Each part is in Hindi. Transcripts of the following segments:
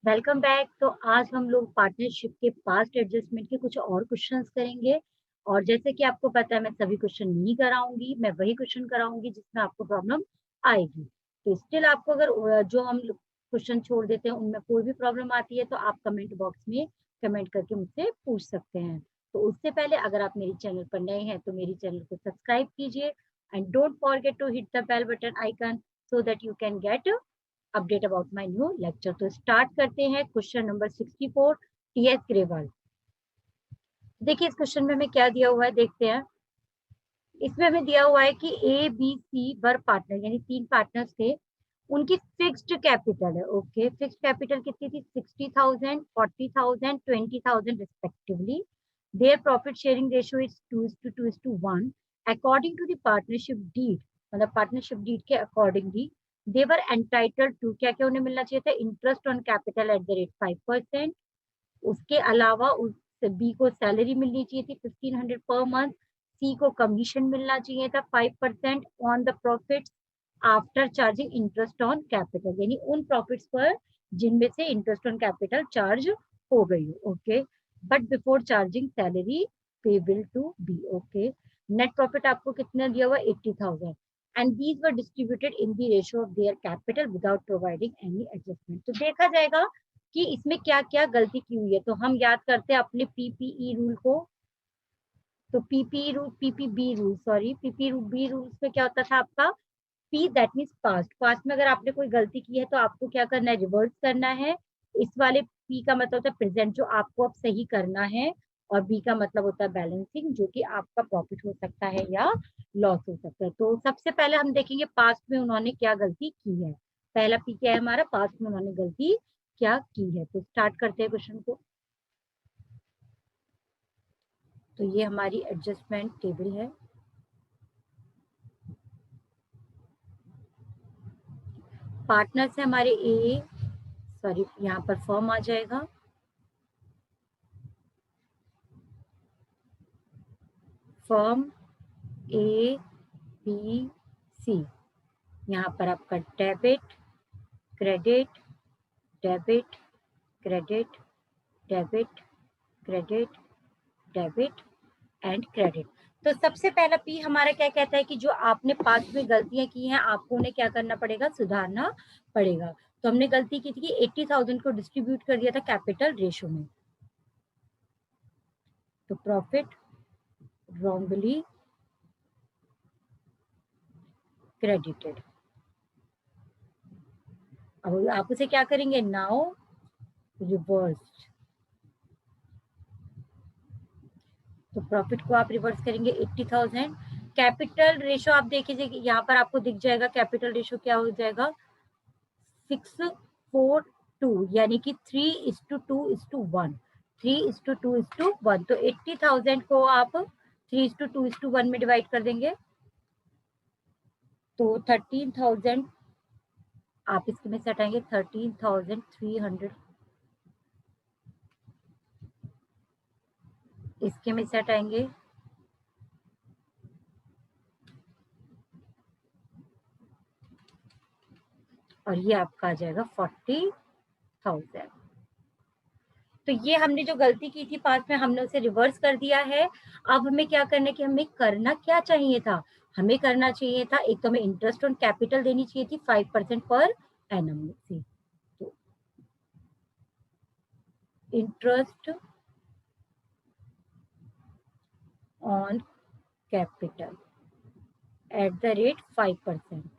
Welcome back. तो आज हम लोग पार्टनरशिप के पास्ट एडजस्टमेंट के कुछ और क्वेश्चंस करेंगे। और जैसे कि आपको पता है मैं सभी क्वेश्चन नहीं कराऊंगी, मैं वही क्वेश्चन कराऊंगी जिसमें आपको प्रॉब्लम आएगी। तो स्टिल आपको अगर जो हम क्वेश्चन छोड़ देते हैं उनमें कोई भी प्रॉब्लम आती है तो आप कमेंट बॉक्स में कमेंट करके मुझसे पूछ सकते हैं। तो उससे पहले अगर आप मेरे चैनल पर नए हैं तो मेरे चैनल को सब्सक्राइब कीजिए and don't forget to hit the bell button icon so that you can get update about my new lecture. तो स्टार्ट करते हैं क्वेश्चन नंबर 64 टीएस ग्रेवाल। देखिए इस क्वेश्चन में हमें क्या दिया हुआ है, देखते हैं। इसमें हमें दिया हुआ है कि ए बी सी वर पार्टनर, यानी 3 पार्टनर्स थे। उनकी फिक्स्ड कैपिटल है। ओके, फिक्स्ड कैपिटल कितनी थी? 60,000, 40,000, 20,000 respectively. Their profit sharing ratio is 2:2:1 according to the partnership deed. मतलब पार्टनरशिप डीड के accordingly they were entitled to, क्या क्या उन्हें मिलना चाहिए था? Interest on capital at the rate 5%। उसके अलावा उस बी को सैलरी मिलनी चाहिए थी 1500 पर मंथ। सी को कमीशन मिलना चाहिए था 5% on the profit after charging interest on capital, यानी उन प्रॉफिट्स पर जिनमें से इंटरेस्ट ऑन कैपिटल चार्ज हो गई हो। Okay, but before charging salary payable to be. Okay, net profit आपको कितना दिया हुआ? 80,000 and these were distributed in the ratio of their capital without providing any adjustment. तो देखा जाएगा कि इसमें क्या क्या गलती की हुई है। तो हम याद करते हैं अपने पीपीई रूल को। तो PPE rule, PPB rule, sorry, PPB rules में क्या होता था आपका? P that means past. Past में अगर आपने कोई गलती की है तो आपको क्या करना है? रिवर्स करना है। इस वाले पी का मतलब होता है प्रेजेंट, जो आपको अब सही करना है। और बी का मतलब होता है बैलेंसिंग, जो कि आपका प्रॉफिट हो सकता है या लॉस हो सकता है। तो सबसे पहले हम देखेंगे पास्ट में उन्होंने क्या गलती की है। पहला पी क्या है हमारा? पास्ट में उन्होंने गलती क्या की है। तो स्टार्ट करते हैं क्वेश्चन को। तो ये हमारी एडजस्टमेंट टेबल है। पार्टनर्स है हमारे ए, सॉरी यहाँ पर फर्म आ जाएगा। Firm A B C. यहाँ पर आपका debit credit, debit credit, debit credit, debit and credit. तो सबसे पहला पी हमारा क्या कहता है कि जो आपने पास्ट में गलतियां की हैं आपको उन्हें क्या करना पड़ेगा? सुधारना पड़ेगा। तो हमने गलती की थी कि 80,000 को डिस्ट्रीब्यूट कर दिया था कैपिटल रेशो में। तो प्रॉफिट wrongly credited। अब आप उसे क्या करेंगे? Now reverse. तो प्रॉफिट को आप रिवर्स करेंगे 80,000। कैपिटल रेशो आप देखिए यहाँ पर आपको दिख जाएगा, कैपिटल रेशो क्या हो जाएगा? 6:4:2, यानी कि 3:2:1। 3:2:1। तो 80,000 को आप 3:2:1 में डिवाइड कर देंगे तो 13,000 आप इसके में से हटाएंगे 13,300, इसके में से हटाएंगे और ये आपका आ जाएगा 40,000। तो ये हमने जो गलती की थी पास्ट में हमने उसे रिवर्स कर दिया है। अब हमें क्या करना है कि हमें करना क्या चाहिए था? हमें करना चाहिए था, एक तो हमें इंटरेस्ट ऑन कैपिटल देनी चाहिए थी 5% पर एनम से। तो interest on capital at the rate 5%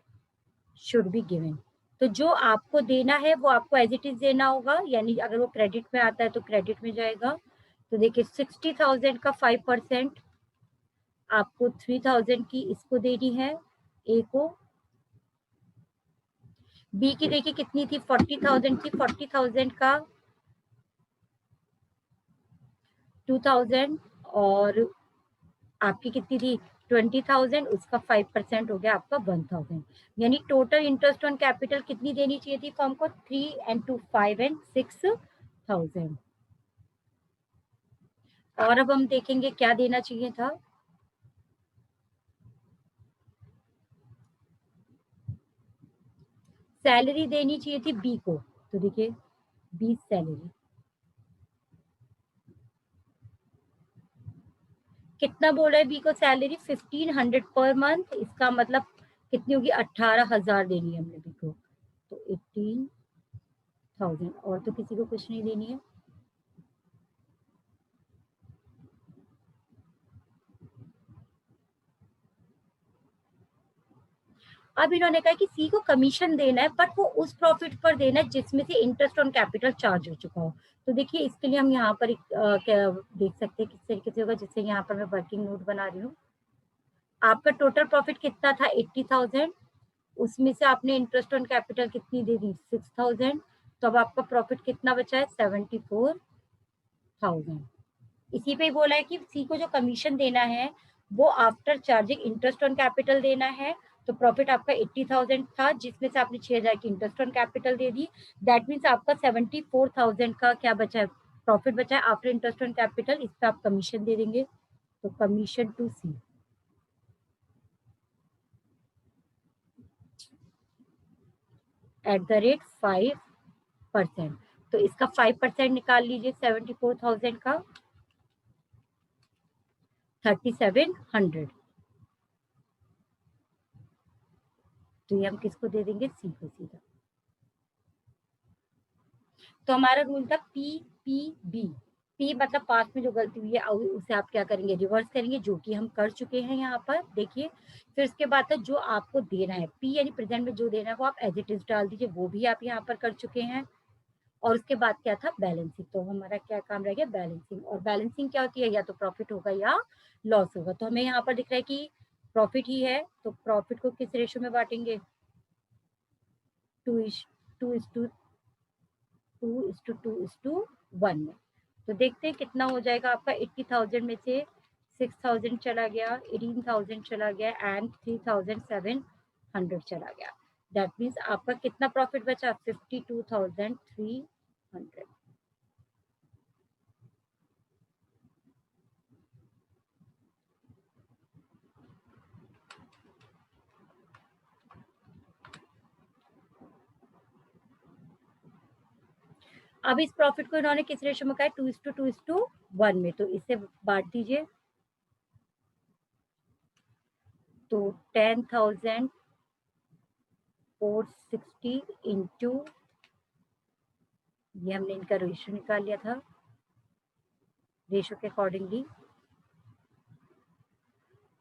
should be given. तो जो आपको देना है वो आपको एज इट इज देना होगा, यानी अगर वो क्रेडिट में आता है तो क्रेडिट में जाएगा। तो देखिए 60,000 का 5% आपको 3,000 की इसको देनी है ए को। बी की देखिए कितनी थी? 40,000 थी। 40,000 का 2,000 और आपकी कितनी थी? 20,000, उसका 5% हो गया आपका 1,000। यानी टोटल इंटरेस्ट ऑन कैपिटल कितनी देनी चाहिए थी फर्म को? 3 and 2 5 and 6,000। और अब हम देखेंगे क्या देना चाहिए था। सैलरी देनी चाहिए थी बी को। तो देखिए बी सैलरी। कितना बोल रहा है बी को सैलरी? 1500 per month. इसका मतलब कितनी होगी? 18,000 देनी है हमने बी को, तो 18,000। और तो किसी को कुछ नहीं देनी है। अब इन्होंने कहा कि सी को कमीशन देना है, बट वो उस प्रॉफिट पर देना है जिसमें से इंटरेस्ट ऑन कैपिटल चार्ज हो चुका हो। तो देखिए इसके लिए हम यहाँ पर क्या देख सकते हैं किस तरीके से होगा, जिससे यहाँ पर मैं वर्किंग नोट बना रही हूँ। आपका टोटल प्रॉफिट कितना था? 80,000। उसमें से आपने इंटरेस्ट ऑन कैपिटल कितनी दे दी? 6,000। तो अब आपका प्रॉफिट कितना बचा है? 74,000। इसी पे बोला है कि सी को जो कमीशन देना है वो after charging interest on capital देना है। तो प्रॉफिट आपका 80,000 था, जिसमें से आपने 6,000 की interest on capital they the. That means आपका 74,000 का क्या बचा है? प्रॉफिट बचा है आफ्टर इंटरेस्ट ऑन कैपिटल। इस पे आप कमीशन दे देंगे, तो कमीशन टू सी @ 5%। तो इसका 5% निकाल लीजिए 74,000 का, 3,700। तो ये हम किसको दे देंगे? सी को सीधा। तो हमारा रूल था पी पी बी। पी मतलब पास में जो गलती हुई है उसे आप क्या करेंगे? रिवर्स करेंगे, जो कि हम कर चुके हैं यहाँ पर। देखिए फिर उसके बाद था जो आपको देना है, पी यानी प्रेजेंट में जो देना है वो आप एज इट इज डाल दीजिए, वो भी आप यहाँ पर कर चुके हैं। और उसके बाद क्या था? बैलेंसिंग। तो हमारा क्या काम रह गया? बैलेंसिंग। और बैलेंसिंग क्या होती है? या तो प्रॉफिट होगा या लॉस होगा। तो हमें यहाँ पर दिख रहा है कि प्रॉफिट ही है, तो प्रॉफिट को किस रेशो में बांटेंगे? 2:1 में। तो देखते हैं कितना हो जाएगा आपका। 80,000 में से 6,000 चला गया, 18,000 चला गया एंड 3,700 चला गया। दैट मीन्स आपका कितना प्रॉफिट बचा? 52,300। अब इस प्रॉफिट को इन्होंने किस रेशो में कहा है? 2:2:1 में। तो इसे बांट दीजिए। तो 10,460 इंटू, ये हमने इनका रेशो निकाल लिया था, रेशो के अकॉर्डिंगली।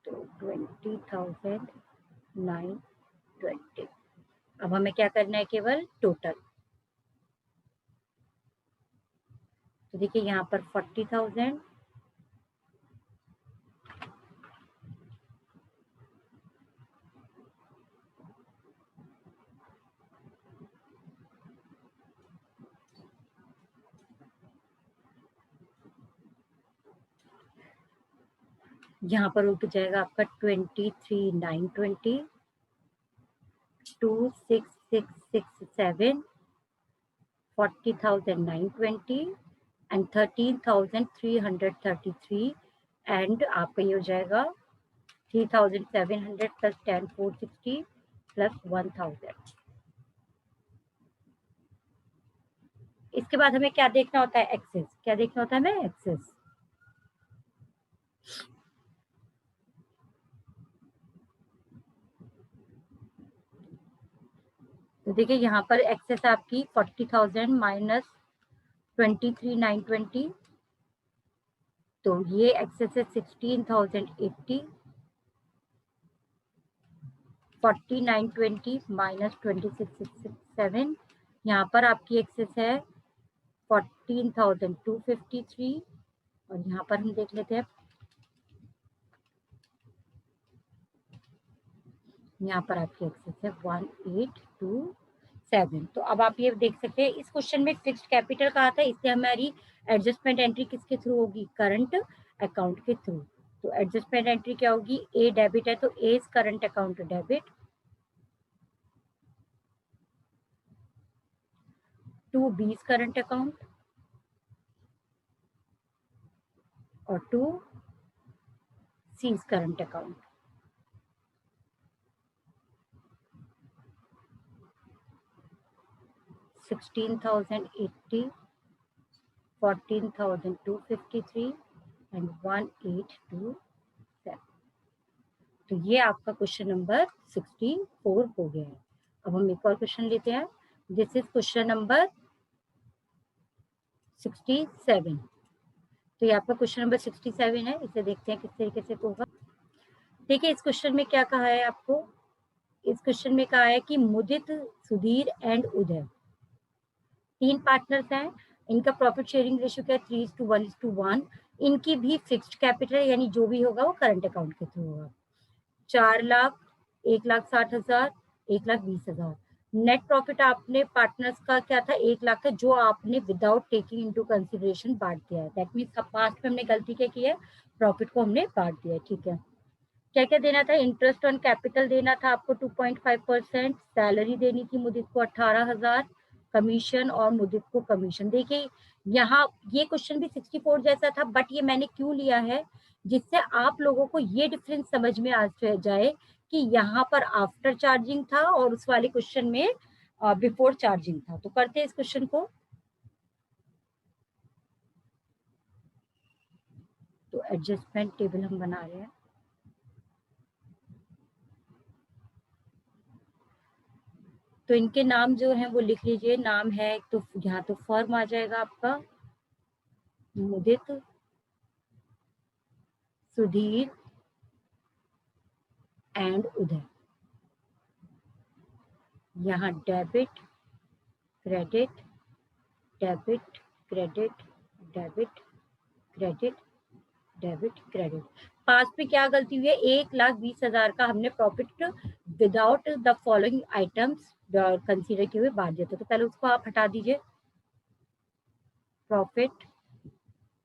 तो 20,920। अब हमें क्या करना है? केवल टोटल। तो देखिए यहाँ पर 40,000, यहाँ पर रुक जाएगा आपका 23,920, 26,667, 40,920 एंड 13,333। एंड आपका ये हो जाएगा 3,700 प्लस 10,460 प्लस 1,000। इसके बाद हमें क्या देखना होता है? एक्सेस। क्या देखना होता है हमें? एक्सेस। तो देखिए यहाँ पर एक्सेस आपकी 40,000 माइनस 23,920। तो ये एक्सेस है 16,080, 40,920 माइनस 26,667। यहाँ पर आपकी एक्सेस है 14,253। और यहाँ पर हम देख लेते हैं, यहाँ पर आपकी एक्सेस है 1827। तो अब आप ये देख सकते हैं इस क्वेश्चन में फिक्स्ड कैपिटल कहा था, इससे हमारी एडजस्टमेंट एंट्री किसके थ्रू होगी? करंट अकाउंट के थ्रू। तो एडजस्टमेंट एंट्री क्या होगी? ए डेबिट है तो A is current account debit, 2 B is current account और 2 C is current account. 16,080, 14,253 and 1827। तो ये आपका क्वेश्चन नंबर 64 हो गया है। अब हम एक और क्वेश्चन लेते हैं। This is question number 67। तो ये आपका क्वेश्चन नंबर 67 है। इसे देखते हैं किस तरीके से होगा। देखिए इस क्वेश्चन में क्या कहा है आपको। इस क्वेश्चन में कहा है कि मुदित, सुधीर एंड उदय 3 पार्टनर्स हैं। इनका प्रॉफिट शेयरिंग रेशियो क्या है 3:1:1। इनकी भी फिक्स्ड कैपिटल यानी जो भी होगा वो करंट अकाउंट के थ्रू होगा। 4 लाख, 1,60,000, 1,20,000। नेट प्रॉफिट आपने पार्टनर्स का क्या था 1 लाख था, जो आपने विदाउट टेकिंग इनटू कंसिडरेशन बांट दिया है। दैट मीन्स पास्ट में हमने गलती क्या की है, प्रॉफिट को हमने बांट दिया है। ठीक है, क्या क्या देना था, इंटरेस्ट ऑन कैपिटल देना था आपको 2.5%, सैलरी देनी थी मुदित को 18,000, कमीशन और मुदित को कमीशन। देखिए यहाँ ये क्वेश्चन भी 64 जैसा था, बट ये मैंने क्यों लिया है जिससे आप लोगों को ये डिफरेंस समझ में आ जाए कि यहाँ पर आफ्टर चार्जिंग था और उस वाले क्वेश्चन में बिफोर चार्जिंग था। तो करते हैं इस क्वेश्चन को। तो एडजस्टमेंट टेबल हम बना रहे हैं। तो इनके नाम जो हैं वो लिख लीजिए। नाम है तो यहाँ तो फर्म आ जाएगा आपका मुदित, सुधीर एंड उदय। यहाँ debit, credit, debit, credit, debit, credit, debit, credit. Past में क्या गलती हुई है, 1,20,000 का हमने profit without the following items consider किए हुए बांट दिया था। तो पहले उसको आप हटा दीजिए। Profit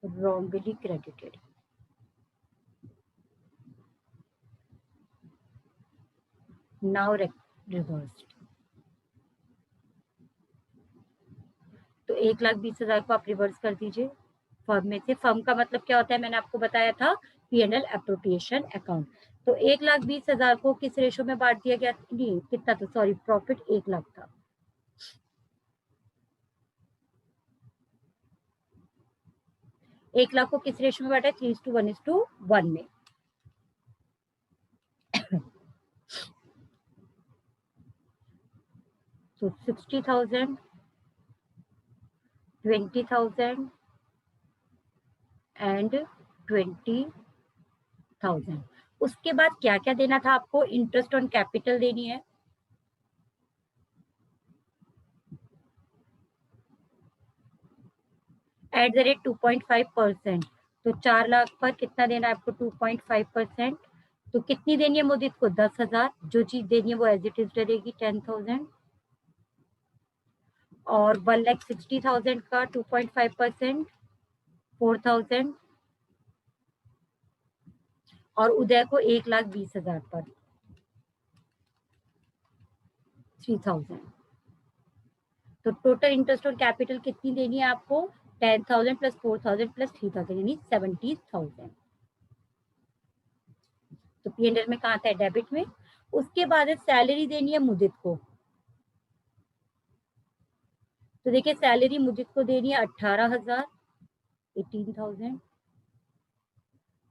wrongly credited। Now reversed. तो 1,20,000 को आप रिवर्स कर दीजिए फर्म में से। फर्म का मतलब क्या होता है, मैंने आपको बताया था, P&L एप्रोप्रिएशन अकाउंट। तो 1,20,000 को किस रेशो में बांट दिया गया, नहीं कितना था, सॉरी प्रॉफिट 1 लाख था। एक लाख को किस रेशो में बांटा है, 3:1:1 में। तो 60,000, 20,000 एंड 20,000। उसके बाद क्या क्या देना था आपको, इंटरेस्ट ऑन कैपिटल देनी है, @2.5%। तो 4 लाख पर कितना देना है आपको, 2.5%। तो कितनी देनी है मुदित को, 10,000। जो चीज देनी है वो एज इट इज रहेगी 10,000। और 1,60,000 का 2.5%, 4,000। और उदय को 1,20,000 पर 3,000। तो टोटल इंटरेस्ट ऑन कैपिटल कितनी देनी है आपको, 10,000 प्लस 4,000 प्लस 3,000 यानी 70,000। तो P&L में कहा था, डेबिट में। उसके बाद सैलरी देनी है मुदित को। तो देखिए सैलरी मुदित को देनी है 18,000, 18,000।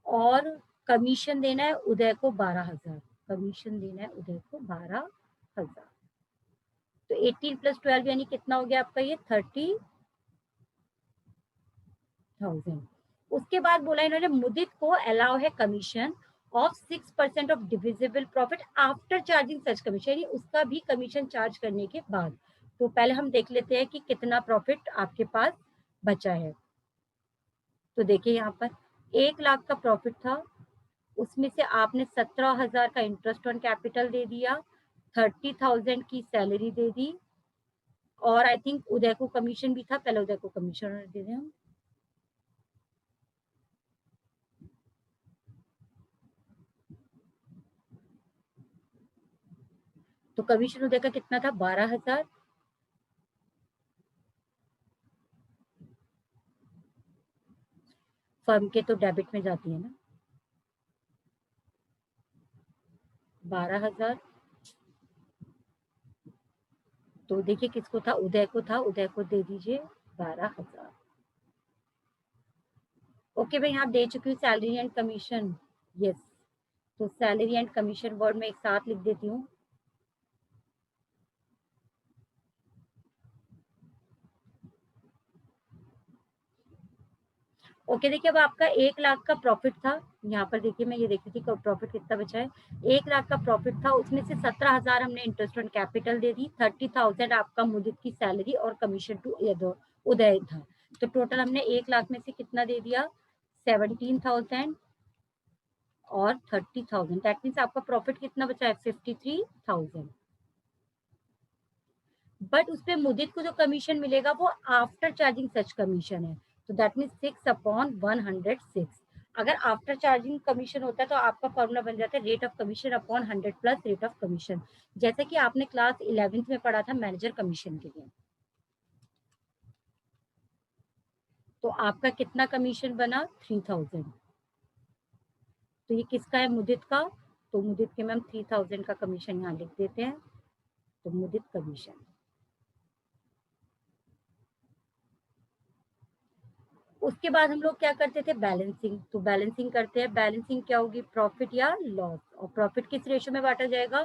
और कमीशन देना है उदय को 12,000। कमीशन देना है उदय को 12,000। तो 18 प्लस 12 यानी कितना हो गया आपका, ये 30,000। उसके बाद बोला इन्होंने मुदित को अलाउ है commission of 6% of divisible profit after charging such commission, यानी उसका भी कमीशन चार्ज करने के बाद। तो पहले हम देख लेते हैं कि कितना प्रॉफिट आपके पास बचा है। तो देखिए यहाँ पर 1 लाख का प्रॉफिट था, उसमें से आपने 17,000 का इंटरेस्ट ऑन कैपिटल दे दिया, 30,000 की सैलरी दे दी, और आई थिंक उदय को कमीशन भी था, पहले उदय को कमीशन दे दें हम। तो कमीशन उदय का कितना था, 12,000। फर्म के तो डेबिट में जाती है ना, 12,000 तो देखिए किसको था, उदय को था, उदय को दे दीजिए 12,000। ओके भाई, यहाँ दे चुकी हूँ सैलरी एंड कमीशन। यस, तो सैलरी एंड कमीशन वर्ड में एक साथ लिख देती हूँ। ओके, देखिए अब आपका 1 लाख का प्रॉफिट था। यहाँ पर देखिए मैं ये देख रही थी प्रॉफिट कितना बचा है। 1 लाख का प्रॉफिट था, उसमें से 17,000 हमने इंटरेस्ट ऑन कैपिटल दे दी, 30,000 आपका मुदित की सैलरी और कमीशन टू उदय था। तो टोटल हमने 1 लाख में से कितना दे दिया, 17,000 और 30,000। दैट मीन्स आपका प्रॉफिट कितना बचा है, 53,000। बट उस पे मुदित को जो कमीशन मिलेगा वो आफ्टर चार्जिंग सच कमीशन है। तो दैट मीन 6/106। अगर आफ्टर चार्जिंग कमीशन होता है तो आपका फॉर्मूला बन जाता है rate of commission upon 100 plus rate of commission, जैसा कि आपने क्लास 11th में पढ़ा था मैनेजर कमीशन के लिए। तो आपका कितना कमीशन बना, 3000। तो ये किसका है, मुदित का। तो मुदित के मैम 3000 का कमीशन यहाँ लिख देते हैं। तो मुदित कमीशन। उसके बाद हम लोग क्या करते थे, बैलेंसिंग। तो बैलेंसिंग करते हैं, बैलेंसिंग क्या होगी, प्रॉफिट या लॉस। और प्रॉफिट किस रेशो में बांटा जाएगा,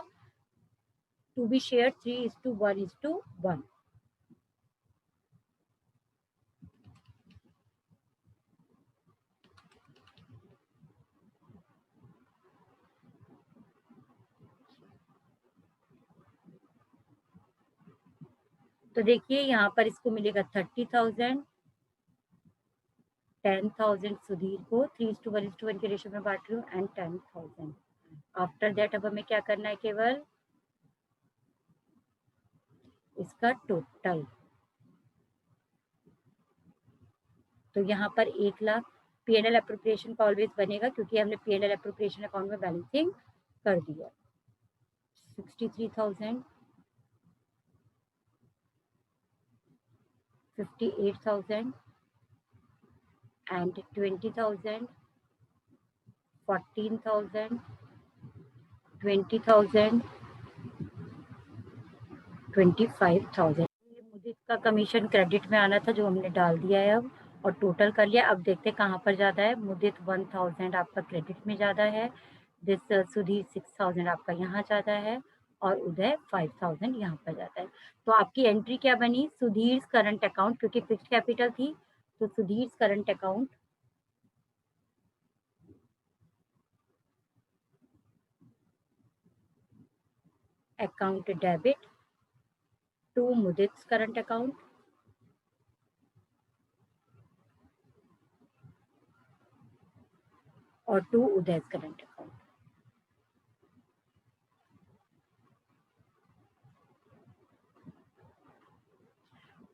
टू बी शेयर 3:1:1। तो देखिए यहाँ पर इसको मिलेगा 30,000, 10,000 सुधीर को 3:1:1 के रेशो में बांट रही हूँ एंड 10,000। आफ्टर दैट अब हमें क्या करना है, केवल इसका टोटल। तो यहाँ पर 1 लाख P&L एप्रोप्रिएशन का ऑलवेज बनेगा क्योंकि हमने P&L एप्रोप्रिएशन अकाउंट में बैलेंसिंग कर दिया। 63,000, 58,000 and 20,000, 14,000, 20,000, 25,000। ये मुझे इसका कमीशन क्रेडिट में आना था जो हमने डाल दिया है अब, और टोटल कर लिया। अब देखते हैं कहाँ पर ज़्यादा है। मुदित 1,000 आपका क्रेडिट में ज़्यादा है, दिस सुधीर 6,000 आपका यहाँ ज़्यादा है, और उदय 5,000 यहाँ पर जाता है। तो आपकी एंट्री क्या बनी, सुधीर करंट अकाउंट, क्योंकि फिक्स्ड कैपिटल थी तो Sudhir current account debit to Mudit current account और टू उदय करंट अकाउंट।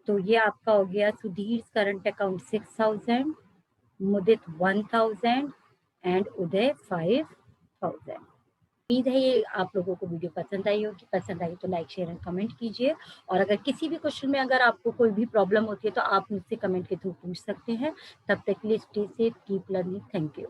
तो ये आपका हो गया Sudhir current account 6,000, Mudit 1,000 and Uday 5,000। उम्मीद है ये आप लोगों को वीडियो पसंद आई होगी। पसंद आई तो लाइक शेयर एंड कमेंट कीजिए, और अगर किसी भी क्वेश्चन में अगर आपको कोई भी प्रॉब्लम होती है तो आप मुझसे कमेंट के थ्रू पूछ सकते हैं। तब तक के लिए stay safe, keep learning. Thank you.